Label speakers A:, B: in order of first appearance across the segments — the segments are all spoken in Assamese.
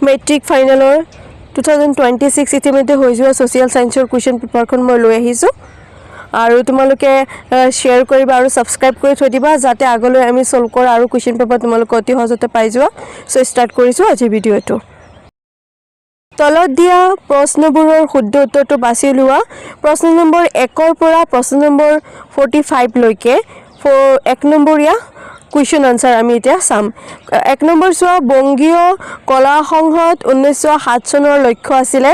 A: মেট্ৰিক ফাইনেলৰ 2026 ইতিমধ্যে হৈ যোৱা ছ'চিয়েল ছায়েন্সৰ কুৱেশ্যন পেপাৰখন মই লৈ আহিছোঁ আৰু তোমালোকে শ্বেয়াৰ কৰিবা আৰু ছাবস্ক্ৰাইব কৰি থৈ দিবা যাতে আগলৈ আমি সলভ কৰা আৰু কুৱেশ্যন পেপাৰ তোমালোকে অতি সহজতে পাই যোৱা সো ষ্টাৰ্ট কৰিছোঁ আজি ভিডিঅ'টো তলত দিয়া প্ৰশ্নবোৰৰ শুদ্ধ উত্তৰটো বাছি লোৱা প্ৰশ্ন নম্বৰ 1 পৰা প্ৰশ্ন নম্বৰ 45 লৈকে 1 নম্বৰীয়া কুৱেশ্যন আনসাৰ আমি এতিয়া চাম 1 নম্বৰ চোৱা বংগীয় কলা সংঘত 1907 চনৰ লক্ষ্য আছিল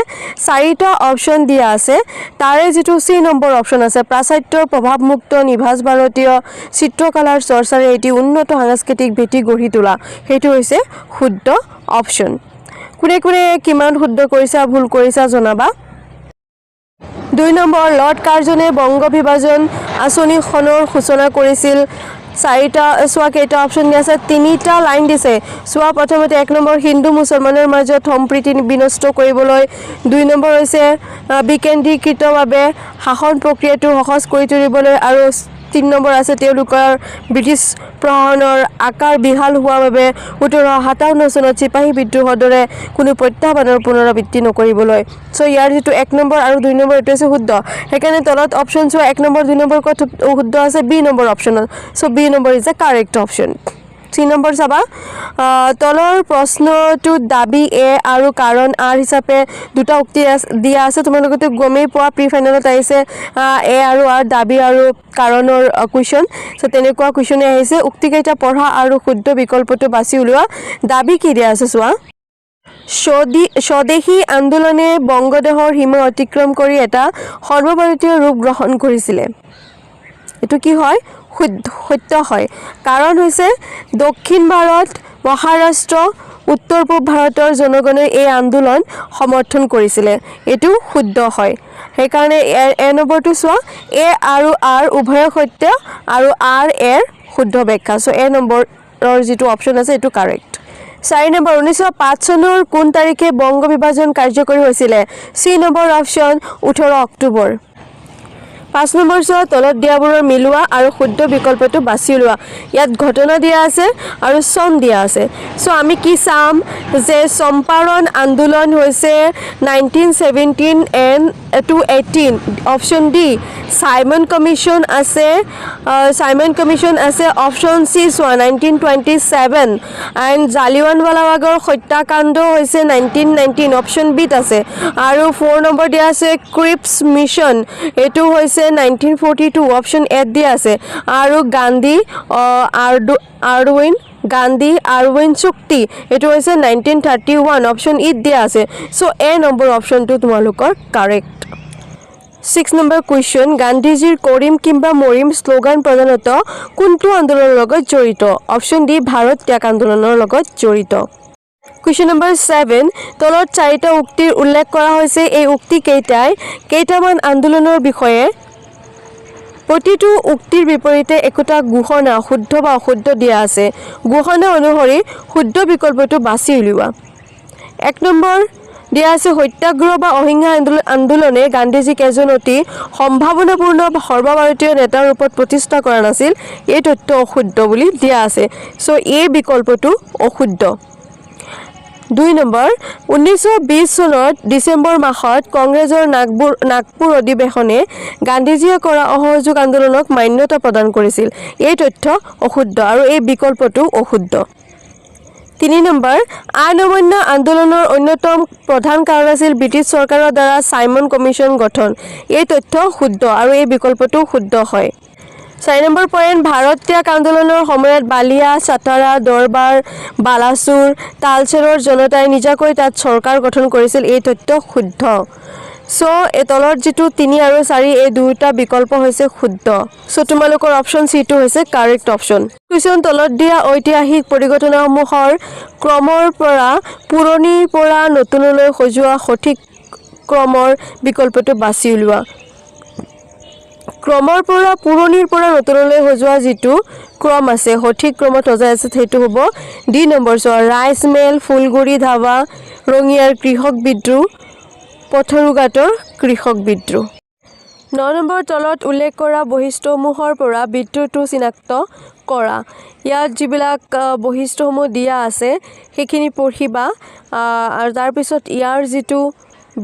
A: চাৰিটা অপচন দিয়া আছে তাৰে যেটো সি নম্বৰ অপচন আছে প্ৰাচাত্যৰ প্ৰভাৱমুক্ত নিভাজ ভাৰতীয় চিত্ৰকলাৰ চৰ্চাৰে এটি উন্নত সাংস্কৃতিক ভেটি গঢ়ি তোলা হেতু হৈছে শুদ্ধ অপচন কোনে কোনে কিমান শুদ্ধ কৰিছা ভুল কৰিছা জনাবা 2 নম্বৰ লৰ্ড কাৰ্জনে বংগ বিভাজন আঁচনিখনৰ সূচনা কৰিছিল চাৰিটা সোৱা কেইটা অপচন দিয়া আছে তিনিটা লাইন দিছে সোৱা প্ৰথমতে 1 নম্বৰ হিন্দু মুছলমানৰ মাজত সম্প্ৰীতি বিনষ্ট কৰিবলৈ 2 নম্বৰ হৈছে বিকেন্দ্ৰীকৃতভাৱে শাসন প্ৰক্ৰিয়াটো সহজ কৰি তুলিবলৈ আৰু 3 নম্বৰ আছে তেওঁলোকৰ ব্ৰিটিছ প্ৰশাসনৰ আকাৰ বিহাল হোৱাৰ বাবে 1757 চনত চিপাহী বিদ্ৰোহৰ দৰে কোনো প্ৰত্যাহ্বানৰ পুনৰাবৃত্তি নকৰিবলৈ সো ইয়াৰ যেটো 1 নম্বৰ আৰু 2 নম্বৰ এটো আছে শুদ্ধ হেকানে তলত অপচন চোৱা 1 নম্বৰ 2 নম্বৰ কত শুদ্ধ আছে B number option so B number is the correct option 3 number চাবা তলৰ প্ৰশ্নটো দাবী এ আৰু কাৰণ আৰ হিচাপে দুটা উক্তি দিয়া আছে তোমালোকে গমেই পোৱা প্ৰি ফাইনেলত আহিছে এ আৰু আৰ দাবী আৰু কাৰণৰ কুৱেশ্যন সো তেনেকুৱা কুৱেশ্যনে আহিছে উক্তি কেইটা পঢ়া আৰু শুদ্ধ বিকল্পটো বাছি উলিওৱা দাবী কি দিয়া আছে চোৱা স্বদেশী আন্দোলনে বংগদেশৰ সীমা অতিক্ৰম কৰি এটা সৰ্বভাৰতীয় ৰূপ গ্ৰহণ কৰিছিল এটো কি হয় সত্য হয় কাৰণ হৈছে দক্ষিণ ভাৰত মহাৰাষ্ট্ৰ উত্তৰ পূব ভাৰতৰ জনগণে এই আন্দোলন সমৰ্থন কৰিছিল এটো শুদ্ধ হয় সেই কাৰণে এ নম্বৰটো চোৱা এ আৰু আৰ উভয় সত্য আৰু আৰ এৰ শুদ্ধ ব্যাখ্যা সো এ নম্বৰৰ যেটো অপচন আছে এটো কাৰেক্ট 4 নম্বৰ 1905 চনৰ কোন তাৰিখে বংগ বিভাজন কাৰ্যকৰী হৈছিল সি নম্বৰ অপচন 18 অক্টোবৰ 5 নম্বৰ চোৱা তলত দিয়াবোৰৰ মিলোৱা আৰু শুদ্ধ বিকল্পটো বাছি লোৱা ইয়াত ঘটনা দিয়া আছে আৰু চন দিয়া আছে সো আমি কি চাম যে চম্পাৰণ আন্দোলন হৈছে 1917 and to 18 option D Simon Commission আছে অপচন সি চোৱা 1927 এণ্ড জালিয়ানৱালাবাগৰ হত্যাকাণ্ড হৈছে 1919 অপচন বিত আছে আৰু 4 নম্বৰ দিয়া আছে ক্ৰিপছ মিশন এটো হৈছে 1942 অপচন এ দিয়া আছে আৰু গান্ধী আৰউইন চুক্তি এটো হৈছে 1931 অপচন ই দিয়া আছে সো এ নম্বৰ অপচনটো তোমালোকৰ কাৰেক্ট 6 নম্বৰ কুৱেশ্যন গান্ধীজীৰ কৰিম কিংবা মৰিম স্লোগান প্ৰধানত কোনটো আন্দোলনৰ লগত জড়িত অপচন ডি ভাৰত ত্যাগ আন্দোলনৰ লগত জড়িত কুৱেশ্যন নম্বৰ 7 তলত চাৰিটা উক্তিৰ উল্লেখ কৰা হৈছে এই উক্তি কেইটামান আন্দোলনৰ বিষয়ে প্ৰতিটো উক্তিৰ বিপৰীতে একোটা ঘোষণা শুদ্ধ বা অশুদ্ধ দিয়া আছে ঘোষণা অনুসৰি শুদ্ধ বিকল্পটো বাছি উলিওৱা 1 নম্বৰ দিয়া আছে সত্যাগ্ৰহ বা অহিংসা আন্দোলনে গান্ধীজীক এজন অতি সম্ভাৱনাপূৰ্ণ সৰ্বভাৰতীয় নেতাৰ ৰূপত প্ৰতিষ্ঠা কৰা নাছিল এই তথ্য অশুদ্ধ বুলি দিয়া আছে সো এই বিকল্পটো অশুদ্ধ 2 নম্বৰ 1920 চনত ডিসেম্বৰ মাহত কংগ্ৰেছৰ নাগপুৰ অধিৱেশনে গান্ধীজীয়ে কৰা অসহযোগ আন্দোলনক মান্যতা প্ৰদান কৰিছিল এই তথ্য অশুদ্ধ আৰু এই বিকল্পটো অশুদ্ধ 3 নম্বৰ আইন অমান্য আন্দোলনৰ অন্যতম প্ৰধান কাৰণ আছিল ব্ৰিটিছ চৰকাৰৰ দ্বাৰা সাইমন কমিশন গঠন এই তথ্য শুদ্ধ আৰু এই বিকল্পটো শুদ্ধ হয় 4 নম্বৰ পইণ্ট ভাৰত ত্যাগ আন্দোলনৰ সময়ত বালিয়া চাটাৰা দৰবাৰ বালাসুৰ তালচেৰৰ জনতাই নিজাকৈ তাত চৰকাৰ গঠন কৰিছিল এই তথ্য শুদ্ধ সো এ তলৰ যেটো 3 আৰু 4 এই দুটা বিকল্প হৈছে শুদ্ধ সো তোমালোকৰ অপচন সি টো হৈছে কাৰেক্ট অপচন কুৱেশ্যন তলত দিয়া ঐতিহাসিক পৰিঘটনাসমূহৰ ক্ৰমৰ পৰা পুৰণিৰ পৰা নতুনলৈ সজোৱা সঠিক ক্ৰমৰ বিকল্পটো বাছি উলিওৱা ক্ৰমৰ পৰা পুৰণিৰ পৰা নতুনলৈ সজোৱা যেটো ক্ৰম আছে সঠিক ক্ৰমত সজাই আছে সেইটো হ'ব ডি নম্বৰ ৰাইচ মেল ফুলগুৰি ধাবা ৰঙিয়াৰ কৃষক বিদ্ৰোহ পথৰুঘাটৰ কৃষক বিদ্ৰোহ 9 নম্বৰ তলত উল্লেখ কৰা বৈশিষ্ট্যসমূহৰ পৰা বিদ্ৰোহটো চিনাক্ত কৰা ইয়াত যিবিলাক বৈশিষ্ট্যসমূহ দিয়া আছে সেইখিনি পঢ়িবা আৰু তাৰপিছত ইয়াৰ যিটো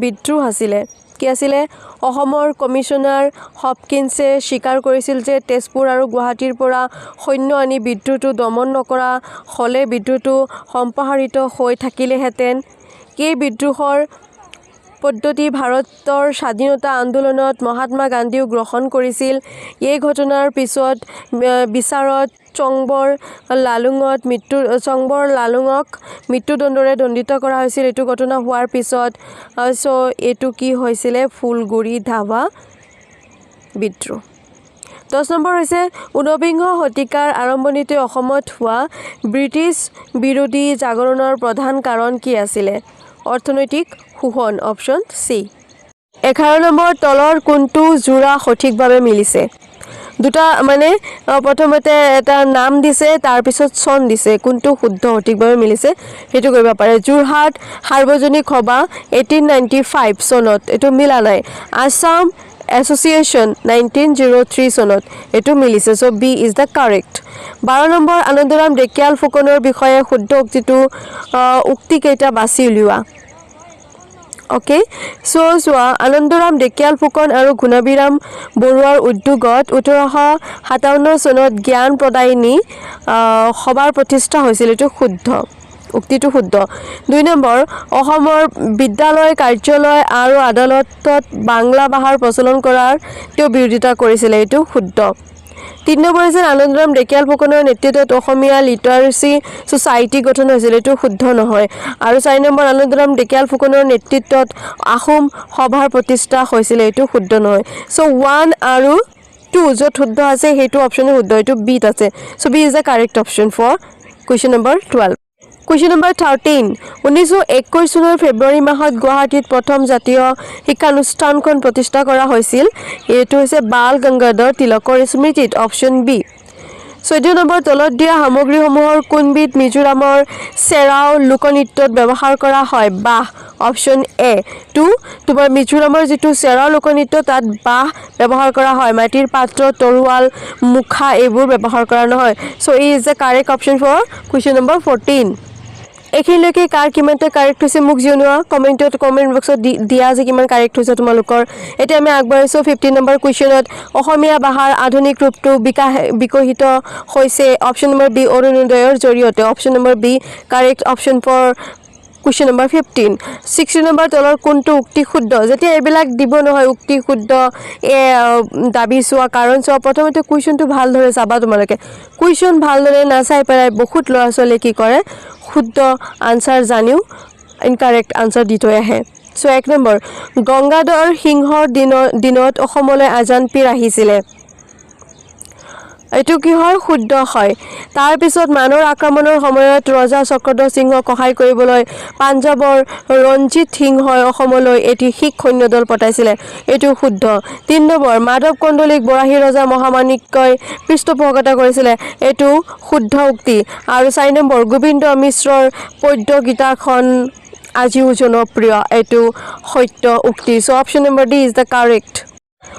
A: বিদ্ৰোহ আছিলে কি আছিলে অসমৰ কমিশনাৰ হপকিন্সে স্বীকাৰ কৰিছিল যে তেজপুৰ আৰু গুৱাহাটীৰ পৰা সৈন্য আনি বিদ্ৰোহটো দমন নকৰা হলে বিদ্ৰোহটো সম্প্ৰসাৰিত হৈ থাকিলেহেঁতেন এই বিদ্ৰোহৰ পদ্ধতি ভাৰতৰ স্বাধীনতা আন্দোলনত মহাত্মা গান্ধীও গ্ৰহণ কৰিছিল এই ঘটনাৰ পিছত বিচাৰত চংবৰ লালুঙক মৃত্যুদণ্ডৰে দণ্ডিত কৰা হৈছিল এইটো ঘটনা হোৱাৰ পিছত এইটো কি হৈছিলে ফুলগুৰি ধাবা বিদ্ৰোহ 10 নম্বৰ হৈছে 19বিংশ শতিকাৰ আৰম্ভণিতে অসমত হোৱা ব্ৰিটিছ বিৰোধী জাগৰণৰ প্ৰধান কাৰণ কি আছিলে অৰ্থনৈতিক শোষণ অপশ্যন সি 11 নম্বৰ তলৰ কোনটো যোৰা সঠিকভাৱে মিলিছে দুটা মানে প্ৰথমতে এটা নাম দিছে তাৰ পিছত চন দিছে কোনটো শুদ্ধ সঠিকভাৱে মিলিছে হেতু কৰিব পাৰে যোৰহাট সাৰ্বজনিক সভা 1895 চনত এটো মিলা নাই আসাম এছ'চিয়েশ্যন 1903 চনত এটো মিলিছে so B is the correct 12 number Anandaram Dhekial ফুকনৰ বিষয়ে শুদ্ধ উক্তি কেইটা বাছি উলিওৱা Okay, so আনন্দৰাম ঢেকিয়াল ফুকন আৰু গুণাবিৰাম বৰুৱাৰ উদ্যোগত 1857 চনত জ্ঞান প্ৰদায়িনী সভাৰ প্ৰতিষ্ঠা হৈছিল এটো শুদ্ধ উক্তিটো শুদ্ধ 2 নম্বৰ অসমৰ বিদ্যালয় কাৰ্যালয় আৰু আদালতত বাংলা ভাষাৰ প্ৰচলন কৰাৰ তেওঁ বিৰোধিতা কৰিছিল এটো শুদ্ধ 3 নম্বৰ হৈছে আনন্দৰাম ঢেকিয়াল ফুকনৰ নেতৃত্বত অসমীয়া লিটাৰেসি সোসাইটি গঠন হৈছিল এটো শুদ্ধ নহয় আৰু 4 নম্বৰ আনন্দৰাম ঢেকিয়াল ফুকনৰ নেতৃত্বত আহোম সভাৰ প্ৰতিষ্ঠা হৈছিল এটো শুদ্ধ নহয় সো 1 আৰু 2 যত শুদ্ধ আছে হেতু অপচনে শুদ্ধ এটো বি আছে so B is the correct option for question number 12 Question number 13 1921 চনৰ ফেব্ৰুৱাৰী মাহত গুৱাহাটীত প্ৰথম জাতীয় শিক্ষানুষ্ঠানখন প্ৰতিষ্ঠা কৰা হৈছিল এটো হৈছে বাল গংগাধৰ তিলকৰ স্মৃতিত অপচন বি 14 নম্বৰ তলত দিয়া সামগ্ৰীসমূহৰ কোনবিধ মিজোৰামৰ চেৰাও লোকনৃত্যত ব্যৱহাৰ কৰা হয় বাহ অপচন এ টু তোমাৰ মিজোৰামৰ যেটো চেৰাও লোকনৃত্য তাত বাহ ব্যৱহাৰ কৰা হয় মাটিৰ পাত্ৰ তৰোৱাল মুখা এইবোৰ ব্যৱহাৰ কৰা নহয় so is the correct option for question number 14 এখিলৈকে কাৰ কিমানটা কাৰেক্ট হৈছে মোক জনোৱা কমেন্ট বক্সত দিয়া যে কিমান কাৰেক্ট হৈছে তোমালোকৰ এটা আমি আগবাঢ়িছো 15 নম্বৰ কুৱেশ্চনত অসমীয়া ভাষাৰ আধুনিক ৰূপটো বিকশিত হৈছে অপচন নম্বৰ বি অৰুণোদয়ৰ জৰিয়তে option number B correct option for question number 15 16 number তলৰ কোনটো উক্তি শুদ্ধ যেতিয়া এবিলাক দিব নহয় উক্তি শুদ্ধ দাবী চোৱা কাৰণ চোৱা প্ৰথমতে কুৱেশ্চনটো ভালদৰে চাবা তোমালোকে কুৱেশ্চন ভালদৰে নাচাই পেলাই বহুত ল'ৰা ছোৱালী কি কৰে শুদ্ধ আনসাৰ জানিও ইনকাৰেক্ট আনসাৰ দি থৈ আহে সো 1 নম্বৰ গংগাধৰ সিংহৰ দিনত অসমলৈ আজান পীৰ আহিছিলে এটো কি হয় শুদ্ধ হয় তাৰ পিছত মানৰ আক্ৰমণৰ সময়ত ৰজা চক্ৰধৰ সিংহক সহায় কৰিবলৈ পাঞ্জাবৰ ৰঞ্জিত সিংহই অসমলৈ এটি শিখ সৈন্যদল পঠাইছিলে এটো শুদ্ধ 3 নম্বৰ মাধৱ কন্দলিক বৰাহী ৰজা মহামাণিক্যই পৃষ্ঠপোষকতা কৰিছিলে এটো শুদ্ধ উক্তি আৰু 4 নম্বৰ গোবিন্দ মিশ্ৰৰ পদ্য গীতাখন আজিও জনপ্ৰিয় এটো সত্য উক্তি so option number D is the correct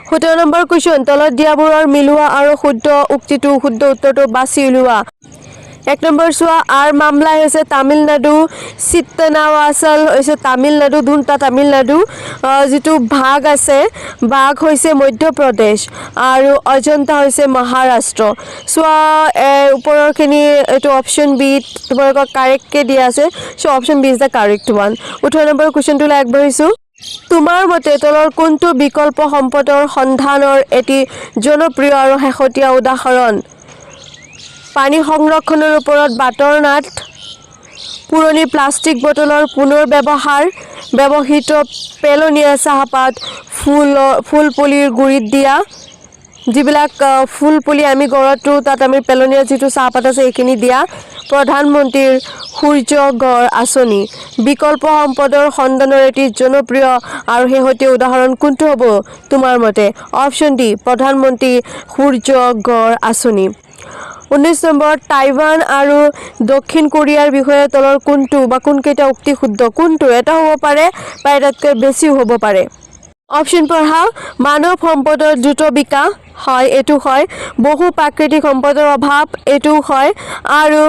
A: 17 number question তলত দিয়াবোৰৰ মিলোৱা আৰু শুদ্ধ উক্তিটো শুদ্ধ উত্তৰটো বাছি উলিওৱা 1 নম্বৰ চোৱা আৰ মামলা হৈছে তামিলনাডু চিত্তনাৱাচাল হৈছে তামিলনাডু দুটা তামিলনাডু যেটো ভাগ আছে ভাগ হৈছে মধ্যপ্ৰদেশ আৰু অজন্তা হৈছে মহাৰাষ্ট্ৰ চোৱা ওপৰৰখিনি এটো অপচন বি তোমালোকৰ কাৰেক্ট কে দিয়া আছে so option B is the correct one 18 number কুৱেশ্চনটো আগবাঢ়িছো তোমাৰ মতে তলৰ কোনটো বিকল্প সম্পদৰ সন্ধানৰ এটি জনপ্ৰিয় আৰু হেখতীয়া উদাহৰণ পানী সংৰক্ষণৰ ওপৰত বাটৰ নাট পুৰণি প্লাষ্টিক বটলৰ পুনৰ ব্যৱহৃত পেলনীয়া চাহপাত ফুল পুলিৰ গুৰিত দিয়া যিবিলাক ফুল পুলি আমি গড়টো তাত আমি পেলনীয়া যেটো চাহপাত আছে এইখিনি দিয়া প্ৰধানমন্ত্ৰীৰ সূৰ্য গড় আঁচনি বিকল্প সম্পদৰ সন্ধানৰ এটি জনপ্ৰিয় আৰু হেহতীয়া উদাহৰণ কোনটো হ'ব তোমাৰ মতে অপচন ডি প্ৰধানমন্ত্ৰী সূৰ্য গড় আঁচনি 19 নম্বৰ টাইৱান আৰু দক্ষিণ কোৰিয়াৰ বিষয়ে তলৰ কোনটো বা কোনকেইটা উক্তি শুদ্ধ কোনটো এটা হ'ব পাৰে বা এটাতকৈ বেছিও হ'ব পাৰে অপশ্যন পঢ়া মানৱ সম্পদৰ দ্ৰুত বিকাশ হয় এইটো হয় বহু প্ৰাকৃতিক সম্পদৰ অভাৱ এইটো হয় আৰু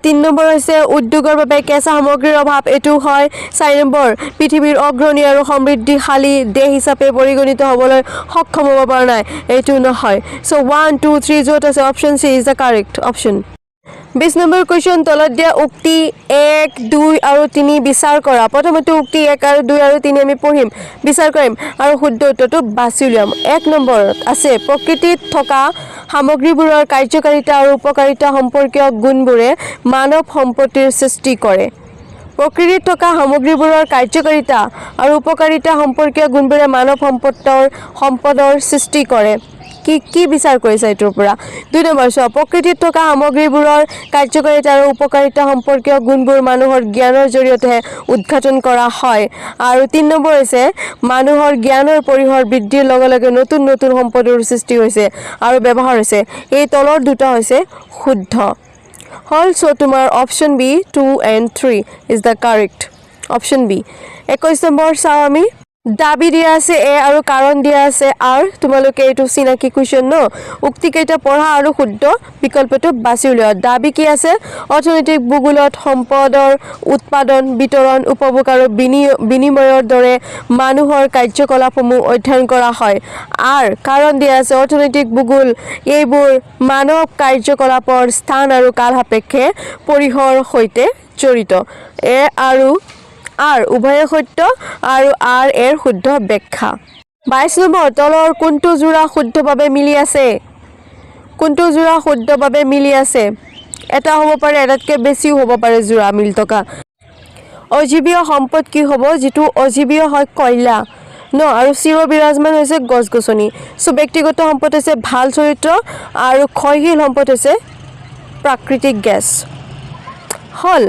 A: 3 নম্বৰ হৈছে উদ্যোগৰ বাবে কেঁচা সামগ্ৰীৰ অভাৱ এইটো হয় 4 নম্বৰ পৃথিৱীৰ অগ্ৰণী আৰু সমৃদ্ধিশালী দেশ হিচাপে পৰিগণিত হ'বলৈ সক্ষম হ'ব পৰা নাই এইটো নহয় সো 1 2 3 য'ত আছে option C is the correct option 20 number question তলত দিয়া উক্তি 1 2 আৰু 3 বিচাৰ কৰা প্ৰথমতে উক্তি 1 আৰু 2 আৰু 3 আমি পঢ়িম বিচাৰ কৰিম আৰু শুদ্ধ উত্তৰটো বাছি উলিয়াম 1 নম্বৰত আছে প্ৰকৃতিত থকা সামগ্ৰীবোৰৰ কাৰ্যকাৰিতা আৰু উপকাৰিতা সম্পৰ্কীয় গুণবোৰে মানৱ সম্পত্তিৰ সৃষ্টি কৰে প্ৰকৃতিত থকা সামগ্ৰীবোৰৰ কাৰ্যকাৰিতা আৰু উপকাৰিতা সম্পৰ্কীয় গুণবোৰে মানৱ সম্পদৰ সৃষ্টি কৰে কি বিচাৰ কৰিছে এইটোৰ পৰা 2 নম্বৰ প্ৰকৃতিত থকা সামগ্ৰীবোৰৰ কাৰ্যকাৰিতা আৰু উপকাৰিতা সম্পৰ্কীয় গুণবোৰ মানুহৰ জ্ঞানৰ জৰিয়তে উদ্ঘাটন কৰা হয় আৰু 3 নম্বৰ হৈছে মানুহৰ জ্ঞানৰ পৰিসৰ বৃদ্ধিৰ লগে লগে নতুন নতুন সম্পদৰ সৃষ্টি হৈছে আৰু ব্যৱহাৰ হৈছে এই তলৰ দুটা হৈছে শুদ্ধ হল সো তোমাৰ option B 2 and 3 is the correct option B 21 number চাওঁ আমি দাবী দিয়া আছে এ আৰু কাৰণ দিয়া আছে আৰ তোমালোকে এইটো চিনাকি কুৱেশ্যন ন উক্তি কেইটা পঢ়া আৰু শুদ্ধ বিকল্পটো বাছি উলিওৱা দাবী কি আছে অৰ্থনৈতিক ভূগোলত সম্পদৰ উৎপাদন বিতৰণ উপভোগ আৰু বিনিময়ৰ দৰে মানুহৰ কাৰ্যকলাপসমূহ অধ্যয়ন কৰা হয় আৰ কাৰণ দিয়া আছে অৰ্থনৈতিক ভূগোল এইবোৰ মানৱ কাৰ্যকলাপৰ স্থান আৰু কাল সাপেক্ষে পৰিসৰ সৈতে জড়িত এ আৰু আৰ উভয় সত্য আৰু আৰ এৰ শুদ্ধ ব্যাখ্যা 22 নম্বৰ তলৰ কোনটো জোৰা শুদ্ধভাৱে মিলি আছে কোনটো জোৰা শুদ্ধভাৱে মিলি আছে এটা হ'ব পাৰে এটাতকৈ বেছিও হ'ব পাৰে জোৰা মিল থকা অজীৱীয় সম্পদ কি হ'ব যেটো অজীৱীয় হয় কয়লা ন আৰু চিৰ বিৰাজমান হৈছে গছ-গছনি সো ব্যক্তিগত সম্পদ হৈছে ভাল চৰিত্ৰ আৰু ক্ষয়শীল সম্পদ হৈছে প্ৰাকৃতিক গেছ হল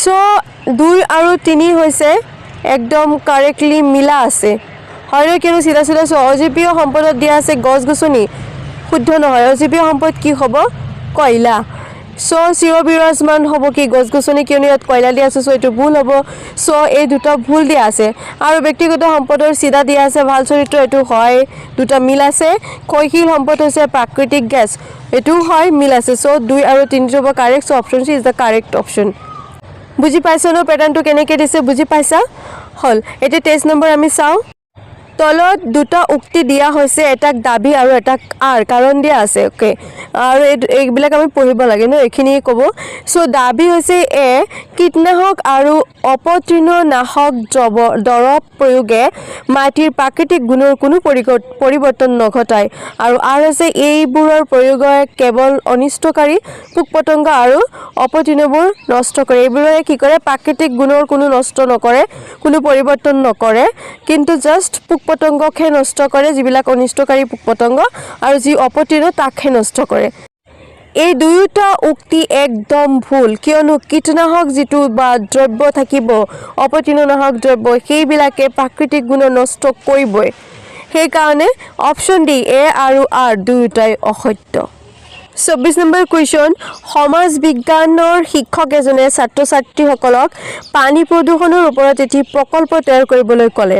A: সো 2 আৰু 3 হৈছে একদম কাৰেক্টলি মিলা আছে হয় কিনো চিধা চিধা অজীৱীয় সম্পদত দিয়া আছে গছ-গছনি শুদ্ধ নহয় অজীৱীয় সম্পদ কি হ'ব কয়লা সো চিৰ বিৰাজমান হ'ব কি গছ-গছনি কিয়নো ইয়াত কয়লা দিয়া আছে সো এইটো ভুল হ'ব সো এই দুটা ভুল দিয়া আছে আৰু ব্যক্তিগত সম্পদৰ চিধা দিয়া আছে ভাল চৰিত্ৰ এইটো হয় দুটা মিল আছে ক্ষয়শীল সম্পদ হৈছে প্ৰাকৃতিক গেছ এইটো হয় মিল আছে সো 2 আৰু 3 হ'ব correct so option C is the correct option বুজি পাইছা ন প্যাটাৰ্নটো কেনেকৈ দিছে বুজি পাইছা হল এতিয়া 23 নম্বৰ আমি চাওঁ তলত দুটা উক্তি দিয়া হৈছে এটাক দাবী আৰু এটাক আৰ কাৰণ দিয়া আছে ওকে আৰু এইবিলাক আমি পঢ়িব লাগে ন এইখিনি ক'ব সো দাবী হৈছে এ কীটনাশক আৰু অপতৃণনাশক দৰৱ প্ৰয়োগে মাটিৰ প্ৰাকৃতিক গুণৰ কোনো পৰিৱৰ্তন নঘটায় আৰু আৰ হৈছে এইবোৰৰ প্ৰয়োগে কেৱল অনিষ্টকাৰী পোক-পতংগ আৰু অপতৃণবোৰ নষ্ট কৰে এইবোৰে কি কৰে প্ৰাকৃতিক গুণৰ কোনো নষ্ট নকৰে কোনো পৰিৱৰ্তন নকৰে কিন্তু জাস্ট পোক-পতংগকহে নষ্ট কৰে যিবিলাক অনিষ্টকাৰী পোক-পতংগ আৰু যি অপতৃণ তাকহে নষ্ট কৰে এই দুয়োটা উক্তি একদম ভুল কিয়নো কীটনাশক যিটো বা দ্ৰব্য থাকিব অপতৃণনাশক দ্ৰব্য সেইবিলাকে প্ৰাকৃতিক গুণ নষ্ট কৰিবই সেইকাৰণে অপশ্যন ডি এ আৰু আৰ দুয়োটাই অসত্য 24 নম্বৰ কুৱেশ্যন সমাজ বিজ্ঞানৰ শিক্ষক এজনে ছাত্ৰ-ছাত্ৰীসকলক পানী প্ৰদূষণৰ ওপৰত এটি প্ৰকল্প তৈয়াৰ কৰিবলৈ ক'লে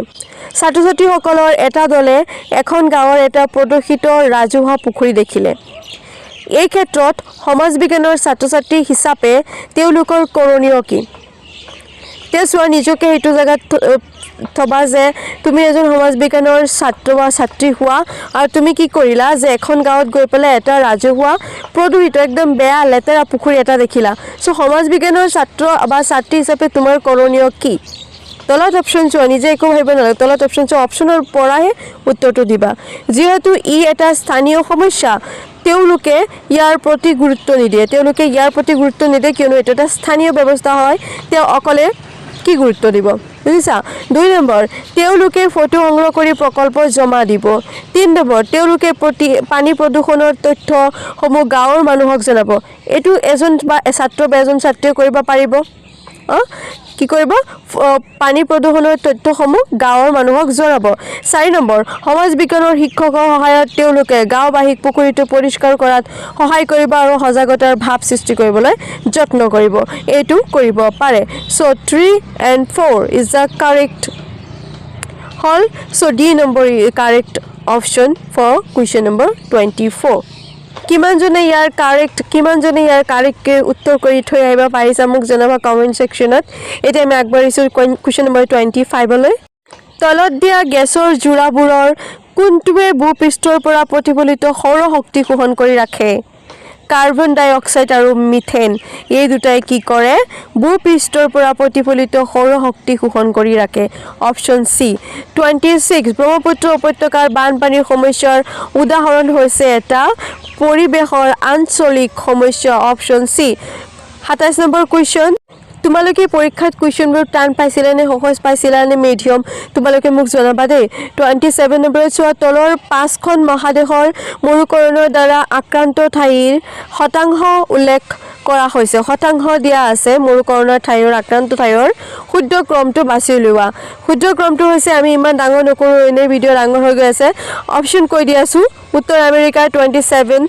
A: ছাত্ৰ-ছাত্ৰীসকলৰ এটা দলে এখন গাঁৱৰ এটা প্ৰদূষিত ৰাজহুৱা পুখুৰী দেখিলে এই ক্ষেত্ৰত সমাজ বিজ্ঞানৰ ছাত্ৰ-ছাত্ৰী হিচাপে তেওঁলোকৰ কৰণীয় কি তে চোৱা নিজকে এইটো জায়গাত থবা যে তুমি এজন সমাজ বিজ্ঞানৰ ছাত্ৰ বা ছাত্ৰী হোৱা আৰু তুমি কি কৰিলা যে এখন গাঁৱত গৈ পেলাই এটা ৰাজহুৱা প্ৰদূষিত একদম বেয়া লেতেৰা পুখুৰী এটা দেখিলা সো সমাজ বিজ্ঞানৰ ছাত্ৰ বা ছাত্ৰী হিচাপে তোমাৰ কৰণীয় কি তলত অপশ্যন চোৱা নিজে একো ভাবিব নালাগে তলত অপশ্যন চোৱা অপশ্যনৰ পৰাহে উত্তৰটো দিবা যিহেতু ই এটা স্থানীয় সমস্যা তেওঁলোকে ইয়াৰ প্ৰতি গুৰুত্ব নিদিয়ে কিয়নো এটা এটা স্থানীয় ব্যৱস্থা হয় তেওঁ অকলে কি গুৰুত্ব দিব বুজিছা 2 নম্বৰ তেওঁলোকে ফটো সংগ্ৰহ কৰি প্ৰকল্প জমা দিব 3 নম্বৰ তেওঁলোকে পানী প্ৰদূষণৰ তথ্যসমূহ গাঁৱৰ মানুহক জনাব এইটো এজন বা ছাত্ৰ বা এজন ছাত্ৰীয়ে কৰিব পাৰিব কি কৰিব পানী প্ৰদূষণৰ তথ্যসমূহ গাঁৱৰ মানুহক জনাব 4 নম্বৰ সমাজ বিজ্ঞানৰ শিক্ষকৰ সহায়ত তেওঁলোকে গাঁওবাসীক পুখুৰীটো পৰিষ্কাৰ কৰাত সহায় কৰিব আৰু সজাগতাৰ ভাৱ সৃষ্টি কৰিবলৈ যত্ন কৰিব এইটো কৰিব পাৰে so 3 and 4 is the correct হল so D number correct option for question number 24 কিমানজনে ইয়াৰ কাৰেক্টকে উত্তৰ কৰি থৈ আহিব পাৰিছা মোক জনাবা কমেণ্ট ছেকশ্যনত এতিয়া আমি আগবাঢ়িছোঁ কুৱেশ্যন নম্বৰ 25 লৈ তলত দিয়া গেছৰ জোৰাবোৰৰ কোনটোৱে ভূপৃষ্ঠৰ পৰা প্ৰতিফলিত সৌৰ শক্তি শোষণ কৰি ৰাখে কাৰ্বন ডাই অক্সাইড আৰু মিথেন এই দুটাই কি কৰে ভূপৃষ্ঠৰ পৰা প্ৰতিফলিত সৌৰ শক্তি শোষণ কৰি ৰাখে অপশ্যন সি 26 ব্ৰহ্মপুত্ৰ উপত্যকাৰ বানপানীৰ সমস্যাৰ উদাহৰণ হৈছে এটা পৰিৱেশৰ আঞ্চলিক সমস্যা অপশ্যন সি 27 নম্বৰ কুৱেশ্যন তোমালোকে পৰীক্ষাত কুৱেশ্যনবোৰ টান পাইছিলা নে সহজ পাইছিলা নে মিডিয়াম তোমালোকে মোক জনাবা দেই 27 নম্বৰত চোৱা তলৰ 5খন মহাদেশৰ মৰুকৰণৰ দ্বাৰা আক্ৰান্ত ঠাইৰ শতাংশ উল্লেখ কৰা হৈছে শতাংশ দিয়া আছে মৰুকৰণৰ ঠাইৰ আক্ৰান্ত ঠাইৰ শুদ্ধ ক্ৰমটো বাছি উলিওৱা শুদ্ধ ক্ৰমটো হৈছে আমি ইমান ডাঙৰ নকৰোঁ এনে ভিডিঅ' ডাঙৰ হৈ গৈ আছে অপশ্যন কৈ দি আছোঁ উত্তৰ আমেৰিকা 27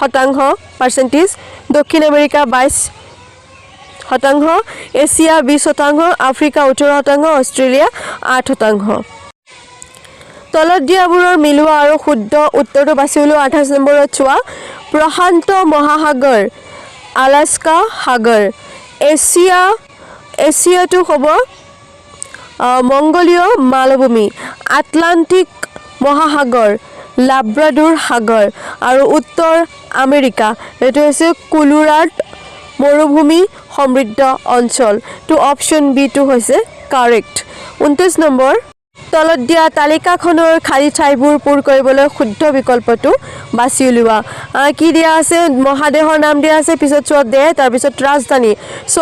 A: শতাংশ পাৰ্চেণ্টেজ দক্ষিণ আমেৰিকা 22 শতাংশ এছিয়া 20 শতাংশ আফ্ৰিকা 18 শতাংশ অষ্ট্ৰেলিয়া 8 শতাংশ তলত দিয়াবোৰৰ মিলোৱা আৰু শুদ্ধ উত্তৰটো বাছি উলিওৱা 28 নম্বৰত চোৱা প্ৰশান্ত মহাসাগৰ আলাস্কা সাগৰ এছিয়াটো হ'ব মংগোলীয় মালভূমি আটলান্টিক মহাসাগৰ লাব্ৰাডোৰ সাগৰ আৰু উত্তৰ আমেৰিকা এইটো হৈছে কোলোৰাড মৰুভূমি সমৃদ্ধ অঞ্চল তো অপশ্যন বি টো হৈছে কাৰেক্ট 29 নম্বৰ তলত দিয়া তালিকাখনৰ খালী ঠাইবোৰ পূৰ কৰিবলৈ শুদ্ধ বিকল্পটো বাছি উলিওৱা কি দিয়া আছে মহাদেশৰ নাম দিয়া আছে পিছত চোৱা দেশ তাৰপিছত ৰাজধানী চ'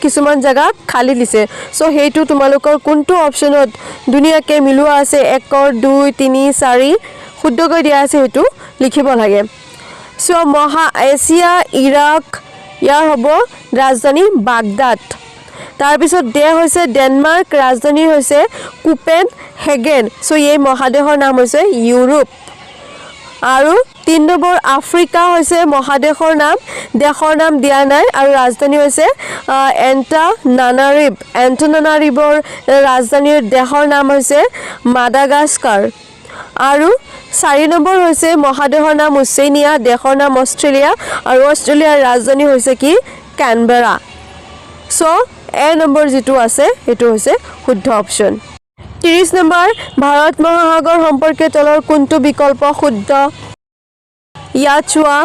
A: কিছুমান জেগা খালী দিছে চ' সেইটো তোমালোকৰ কোনটো অপশ্যনত ধুনীয়াকৈ মিলোৱা আছে 1 2 3 4 শুদ্ধকৈ দিয়া আছে সেইটো লিখিব লাগে চ' এছিয়া ইৰাক ইয়াৰ হ'ব ৰাজধানী বাগদাদ তাৰপিছত দেশ হৈছে ডেনমাৰ্ক ৰাজধানী হৈছে কোপেন হেগেন চ' এই মহাদেশৰ নাম হৈছে ইউৰোপ আৰু 3 নম্বৰ আফ্ৰিকা হৈছে মহাদেশৰ নাম দেশৰ নাম দিয়া নাই আৰু ৰাজধানী হৈছে এণ্টানাৰিভৰ ৰাজধানীৰ দেশৰ নাম হৈছে মাডাগাস্কাৰ আৰু 4 নম্বৰ হৈছে মহাদেশৰ নাম ওচেনিয়া দেশৰ নাম অষ্ট্ৰেলিয়া আৰু অষ্ট্ৰেলিয়াৰ ৰাজধানী হৈছে কি কেনবেৰা চ' এ নম্বৰ যিটো আছে সেইটো হৈছে শুদ্ধ অপশ্যন 30 নম্বৰ ভাৰত মহাসাগৰ সম্পৰ্কে তলৰ কোনটো বিকল্প শুদ্ধ ইয়াত চোৱা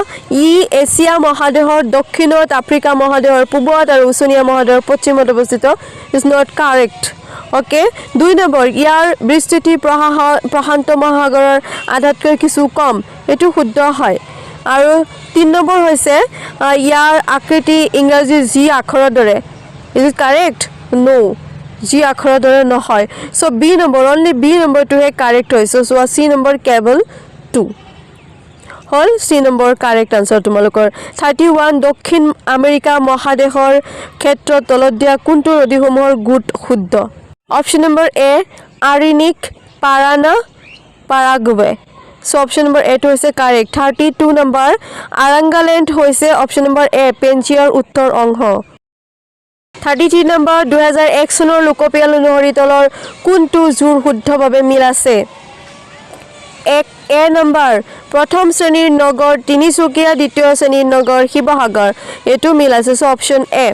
A: এছিয়া মহাদেশৰ দক্ষিণত আফ্ৰিকা মহাদেশৰ পূবত আৰু ওচনীয়া মহাদেশৰ পশ্চিমত অৱস্থিত is not correct okay 2 number ইয়াৰ বিস্তৃতি প্ৰশান্ত মহাসাগৰৰ আধাতকৈ কিছু কম এইটো শুদ্ধ হয় আৰু 3 নম্বৰ হৈছে ইয়াৰ আকৃতি ইংৰাজী জি আখৰৰ দৰে is it correct no G আখৰৰ দৰে নহয় চ' বি নম্বৰ অনলি বি নম্বৰটোহে কাৰেক্ট হৈছে চোৱা চি নম্বৰ কেৱল 2 হল চি নম্বৰ কাৰেক্ট আনসাৰ তোমালোকৰ 31 দক্ষিণ আমেৰিকা মহাদেশৰ ক্ষেত্ৰত তলত দিয়া কোনটো নদীসমূহৰ গোট শুদ্ধ অপশ্যন নম্বৰ এ আৰিনিক পাৰানা পাৰাগুৱে চ' অপশ্যন নম্বৰ এটো হৈছে কাৰেক্ট 32 নম্বৰ আৰাংগালেণ্ড হৈছে অপশ্যন নম্বৰ এ পেঞ্চিয়াৰ উত্তৰ অংশ 33 নম্বৰ 2001 চনৰ লোকপিয়ল অনুসৰি তলৰ কোনটো জোৰ শুদ্ধভাৱে মিল আছে এ নম্বৰ প্ৰথম শ্ৰেণীৰ নগৰ তিনিচুকীয়া দ্বিতীয় শ্ৰেণীৰ নগৰ শিৱসাগৰ এইটো মিল আছে চ' অপশ্যন এ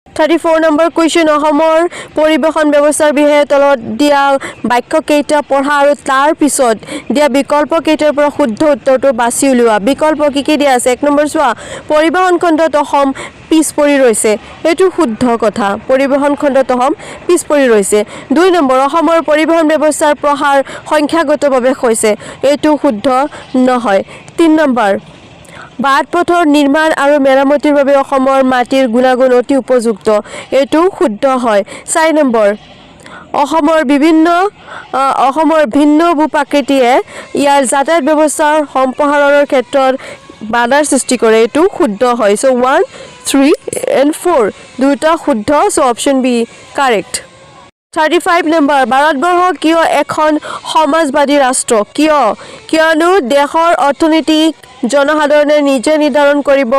A: 34 নম্বৰ কুৱেশ্যন অসমৰ পৰিবহণ ব্যৱস্থাৰ বিষয়ে তলত দিয়া বাক্য কেইটা পঢ়া আৰু তাৰ পিছত দিয়া বিকল্প কেইটাৰ পৰা শুদ্ধ উত্তৰটো বাছি উলিওৱা বিকল্প কি দিয়া আছে 1 নম্বৰ চোৱা পৰিবহণ খণ্ডত অসম পিছ পৰি ৰৈছে এইটো শুদ্ধ কথা পৰিবহণ খণ্ডত অসম পিছ পৰি ৰৈছে 2 নম্বৰ অসমৰ পৰিবহণ ব্যৱস্থাৰ প্ৰসাৰ সংখ্যাগতভাৱে হৈছে এইটো শুদ্ধ নহয় 3 নম্বৰ বাট-পথৰ নিৰ্মাণ আৰু মেৰামতিৰ বাবে অসমৰ মাটিৰ গুণাগুণ অতি উপযুক্ত এইটো শুদ্ধ হয় 4 নম্বৰ অসমৰ ভিন্ন ভূ-প্ৰাকৃতিয়ে ইয়াৰ যাতায়াত ব্যৱস্থাৰ সম্প্ৰসাৰণৰ ক্ষেত্ৰত বাধাৰ সৃষ্টি কৰে এইটো শুদ্ধ হয় চ' 1 3 and 4 দুটা শুদ্ধ চ' option B correct 35 number Bharatvarsha কিয় এখন সমাজবাদী ৰাষ্ট্ৰ কিয়নো দেশৰ অৰ্থনীতিক জনসাধাৰণে নিজে নিৰ্ধাৰণ কৰিব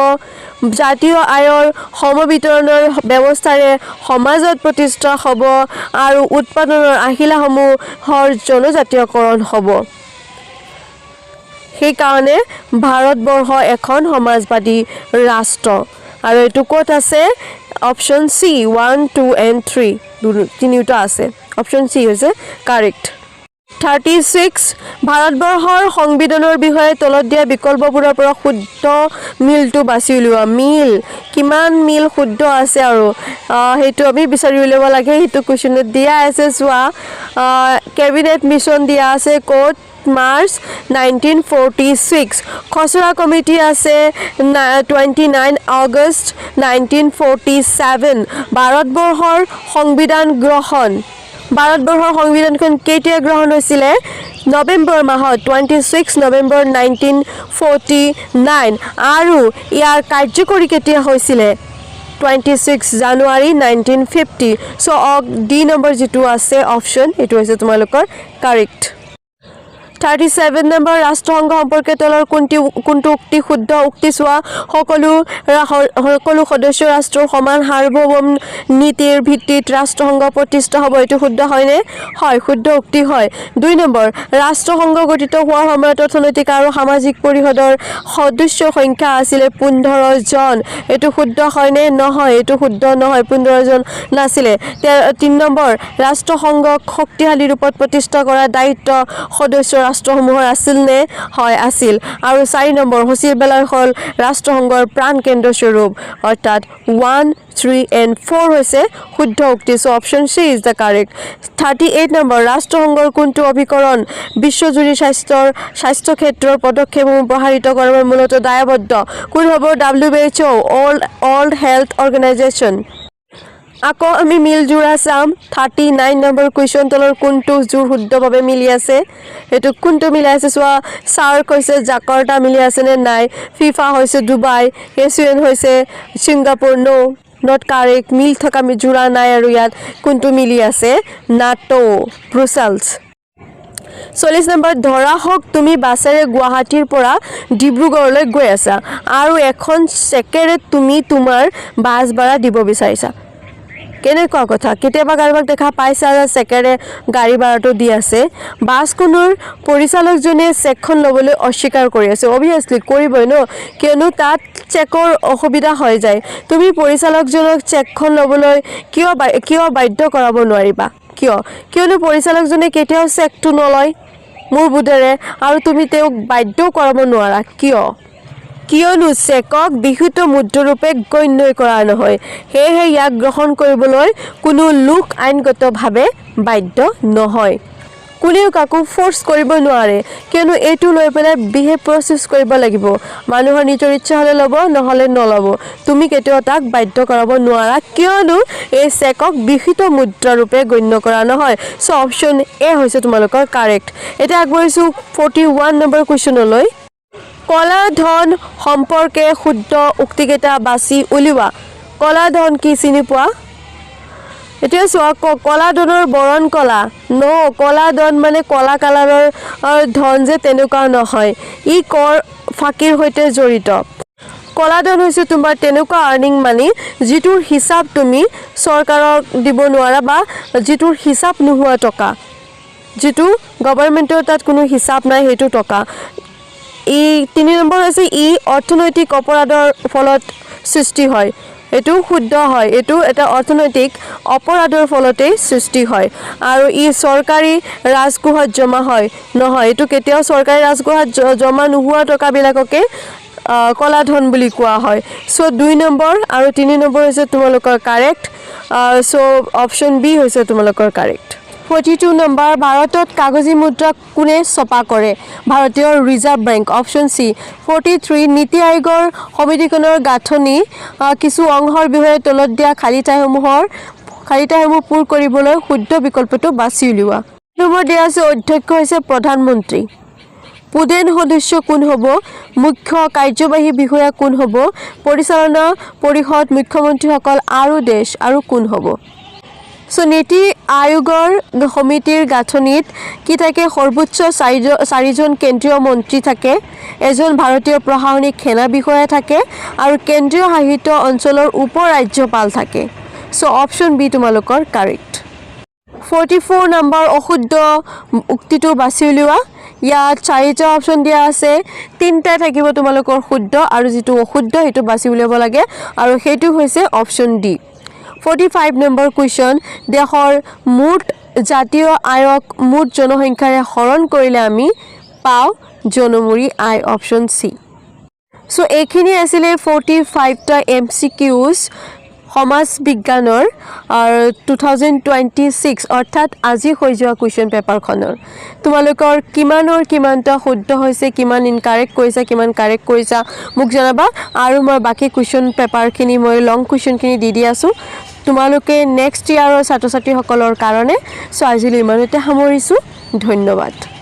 A: জাতীয় আয়ৰ সমবিতৰণৰ ব্যৱস্থাৰে সমাজত প্ৰতিষ্ঠা হ'ব আৰু উৎপাদনৰ আহিলাসমূহৰ জনজাতীয়কৰণ হ'ব সেইকাৰণে ভাৰতবৰ্ষ এখন সমাজবাদী ৰাষ্ট্ৰ আৰু এইটো ক'ত আছে অপশ্যন চি 1 2 and 3 তিনিটা আছে অপশ্যন চি হৈছে কাৰেক্ট 36 ভাৰতবৰ্ষৰ সংবিধানৰ বিষয়ে তলত দিয়া বিকল্পবোৰৰ পৰা শুদ্ধ মিলটো বাছি উলিওৱা মিল কিমান মিল শুদ্ধ আছে আৰু সেইটো আমি বিচাৰি উলিয়াব লাগে সেইটো কুৱেশ্যনত দিয়া আছে চোৱা কেবিনেট মিছন দিয়া আছে ক'ত March 1946 খচৰা কমিটি আছে 29 August 1947 ভাৰতবৰ্ষৰ সংবিধানখন কেতিয়া গ্ৰহণ হৈছিলে নৱেম্বৰ মাহত 26 নৱেম্বৰ 1949 আৰু ইয়াৰ কাৰ্যকৰী কেতিয়া হৈছিলে 26 জানুৱাৰী 1950 সো ডি নম্বৰ যেটো আছে অপশ্যন এটো হৈছে তোমালোকৰ কাৰেক্ট 37 নম্বৰ ৰাষ্ট্ৰসংঘ সম্পৰ্কে তলৰ কোনটো উক্তি শুদ্ধ উক্তি চোৱা সকলো সদস্য ৰাষ্ট্ৰৰ সমান সাৰ্বভৌম নীতিৰ ভিত্তিত ৰাষ্ট্ৰসংঘ প্ৰতিষ্ঠা হ'ব এটো শুদ্ধ হয়নে হয় শুদ্ধ উক্তি হয় 2 নম্বৰ ৰাষ্ট্ৰসংঘ গঠিত হোৱাৰ সময়ত অৰ্থনৈতিক আৰু সামাজিক পৰিষদৰ সদস্যৰ সংখ্যা আছিল 15 জন এটো শুদ্ধ হয়নে নহয় এটো শুদ্ধ নহয় 15 জন নাছিলে 3 নম্বৰ ৰাষ্ট্ৰসংঘক শক্তিশালী ৰূপত প্ৰতিষ্ঠা কৰাৰ দায়িত্ব সদস্য ৰাষ্ট্ৰসমূহৰ আছিল নে হয় আছিল আৰু 4 নম্বৰ সচিবালয় হ'ল ৰাষ্ট্ৰসংঘৰ প্ৰাণ কেন্দ্ৰ স্বৰূপ অৰ্থাৎ 1 3 and 4 হৈছে শুদ্ধ উক্তি so option C is the correct 38 number ৰাষ্ট্ৰসংঘৰ কোনটো অভিকৰণ বিশ্বজুৰি স্বাস্থ্য ক্ষেত্ৰৰ পদক্ষেপসমূহ প্ৰসাৰিত কৰাৰ মূলত দায়বদ্ধ কোন হ'ব WHO World Health Organization আকৌ আমি মিল জোৰা চাম 39 নম্বৰ কুৱেশ্যন তলৰ কোনটো জোৰ শুদ্ধভাৱে মিলি আছে এটো কোনটো মিলি আছে চোৱা সাৰ্ক হৈছে জাকাৰ্টা মিলি আছে নে নাই ফিফা হৈছে ডুবাই এছিয়ান হৈছে সিংগাপুৰ নট কাৰেক্ট মিল থকা জোৰা নাই আৰু ইয়াত কোনটো মিলি আছে নাটো ব্ৰুছেলছ 40 নম্বৰ ধৰা হওক তুমি বাছেৰে গুৱাহাটীৰ পৰা ডিব্ৰুগড়লৈ গৈ আছা আৰু এখন চেকেৰে তুমি তোমাৰ বাছ ভাড়া দিব বিচাৰিছা কেনেকুৱা কথা কেতিয়াবা কাৰোবাক দেখা পাইছা যে চেকেৰে গাড়ী ভাড়াটো দি আছে বাছখনৰ পৰিচালকজনে চেকখন ল'বলৈ অস্বীকাৰ কৰি আছে অবিয়াসলি কৰিবই ন কিয়নো তাত চেকৰ অসুবিধা হৈ যায় তুমি পৰিচালকজনক চেকখন ল'বলৈ কিয় বাধ্য কৰাব নোৱাৰিবা কিয়নো পৰিচালকজনে কেতিয়াও চেকটো নলয় মোৰ বুধেৰে আৰু তুমি তেওঁক বাধ্য কৰাব নোৱাৰা কিয়নো চেকক বিহিত মুদ্ৰাৰূপে গণ্য কৰা নহয় সেয়েহে ইয়াক গ্ৰহণ কৰিবলৈ কোনো লোক আইনগতভাৱে বাধ্য নহয় কোনেও কাকো ফোৰ্স কৰিব নোৱাৰে কিয়নো এইটো লৈ পেলাই বিহেভ প্ৰসেস কৰিব লাগিব মানুহৰ নিজৰ ইচ্ছা হলে ল'ব নহলে নল'ব তুমি কেতিয়াও তাক বাধ্য কৰাব নোৱাৰা কিয়নো এই চেকক বিহিত মুদ্ৰাৰূপে গণ্য কৰা নহয় সো অপশ্যন এ হৈছে তোমালোকৰ কাৰেক্ট এটা আগবঢ়াইছো 41 নম্বৰ কুৱেশ্যনলৈ কলা ধন সম্পৰ্কে শুদ্ধ উক্তিকেইটা বাছি উলিওৱা কলা ধন কি চিনি পোৱা এতিয়া চোৱা কলা ধনৰ বৰণ কলা কলা ধন মানে কলা কালাৰৰ ধন যে তেনেকুৱা নহয় ই কৰ ফাকিৰ হৈতে জড়িত কলা ধন হৈছে তোমাৰ তেনেকুৱা আৰ্নিং মানি যিটোৰ হিচাপ তুমি চৰকাৰক দিব নোৱাৰা বা যিটোৰ হিচাপ নোহোৱা টকা যিটো গভৰ্ণমেণ্টৰ তাত কোনো হিচাপ নাই হেতু টকা ই 3 নম্বৰ হৈছে ই অৰ্থনৈতিক অপৰাধৰ ফলত সৃষ্টি হয় এটো শুদ্ধ হয় এটো এটা অৰ্থনৈতিক অপৰাধৰ ফলতে সৃষ্টি হয় আৰু ই চৰকাৰী ৰাজকোষত জমা হয় নহয় এটো কেতিয়াও চৰকাৰী ৰাজকোষত জমা নোহোৱা টকা বিলাককে কলা ধন বুলি কোৱা হয় সো 2 নম্বৰ আৰু 3 নম্বৰ হৈছে তোমালোকৰ কাৰেক্ট সো অপশ্যন বি হৈছে তোমালোকৰ কাৰেক্ট 42 নম্বৰ ভাৰতত কাগজী মুদ্ৰা কোনে ছপা কৰে ভাৰতীয় ৰিজাৰ্ভ বেংক অপশ্যন সি 43 নীতি আয়োগৰ সমিতিখনৰ গাঁথনি কিছু অংশৰ বিষয়ে তলত দিয়া খালী ঠাইসমূহ পূৰ কৰিবলৈ শুদ্ধ বিকল্পটো বাছি উলিওৱা নম্বৰ দিয়া আছে অধ্যক্ষ হৈছে প্ৰধানমন্ত্ৰী পুদেন সদস্য কোন হ'ব মুখ্য কাৰ্যবাহী বিষয়া কোন হ'ব পৰিচালনা পৰিষদ মুখ্যমন্ত্ৰীসকল আৰু দেশ আৰু কোন হ'ব সো নীতি আয়োগৰ সমিতিৰ গাঁথনিত কি থাকে সৰ্বোচ্চ চাৰিজন কেন্দ্ৰীয় মন্ত্ৰী থাকে এজন ভাৰতীয় প্ৰশাসনিক সেনা বিষয়া থাকে আৰু কেন্দ্ৰীয় শাসিত অঞ্চলৰ উপ ৰাজ্যপাল থাকে সো অপশ্যন বি তোমালোকৰ কাৰেক্ট 44 নম্বৰ অশুদ্ধ উক্তিটো বাছি উলিওৱা ইয়াত চাৰিটা অপশ্যন দিয়া আছে তিনটা থাকিব তোমালোকৰ শুদ্ধ আৰু যেটো অশুদ্ধ হেতু বাছি উলিয়াব লাগে আৰু হেতু হৈছে অপশ্যন ডি 45 নম্বৰ কোৱেশ্চন দেশৰ মুঠ জাতীয় আয়ক মুঠ জনসংখ্যাৰে হৰণ কৰিলে আমি পাও জনমুৰি আয় অপশ্যন সি সো এইখিনি আছিলে 45 টা এমসিকিউজ সমাজ বিজ্ঞানৰ 2026 অৰ্থাৎ আজি হৈ যোৱা কুৱেশ্চন পেপাৰখনৰ তোমালোকৰ কিমানটা শুদ্ধ হৈছে কিমান ইনকাৰেক্ট কৰিছা কিমান কাৰেক্ট কৰিছা মোক জনাবা আৰু মই বাকি কুৱেশ্চন পেপাৰখিনি মই লং কুৱেশ্চনখিনি দি আছো তোমালোকে নেক্সট ইয়াৰৰ ছাত্ৰ ছাত্ৰীসকলৰ কাৰণে সো আজিলৈ ইমানতে সামৰিছো ধন্যবাদ